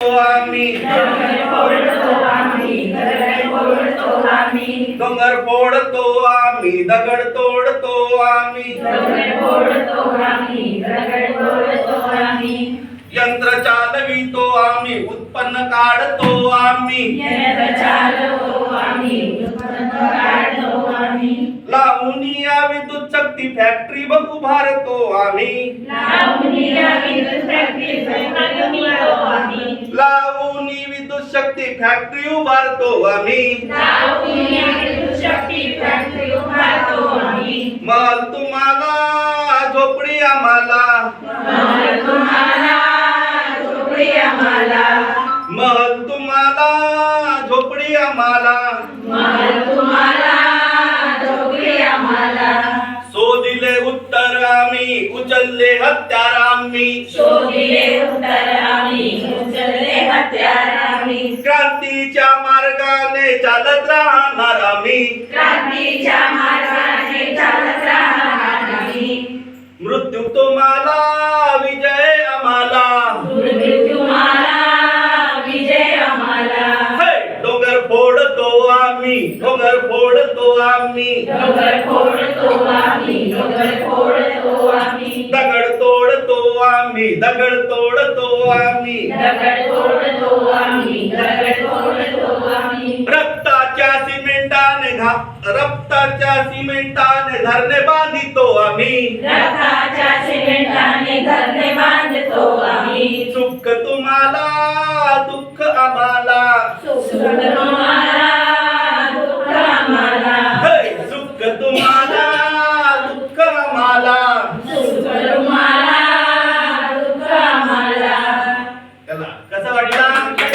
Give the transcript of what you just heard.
आम्ही डोंगर फोडतो आम्ही दगड तोडतो आम्ही यंत्र चालवितो आम्ही उत्पन्न काढतो आम्ही लावूनिया विद्युत शक्ती फॅक्टरी उभारतो आम्ही लावूनी विद्युत शक्ती फॅक्टरी उभारतो आम्ही महल तुम्हाला झोपडी आम्हाला महल तुम्हाला झोपडी आम्हाला शोधिले उत्तर आम्ही उचलले हत्यार आम्ही क्रांतीच्या मार्गाने चालत राहणार आम्ही मृत्यू तुम्हाला विजय आम्हाला डोंगर फोडतो आम्ही दगड तोडतो आम्ही रक्ताच्या सिमेंटाने घरने बांधितो आम्ही सुख तुम्हाला दुःख आम्हाला सुख तुम्हाला दुःख आम्हाला कसं वाटलं?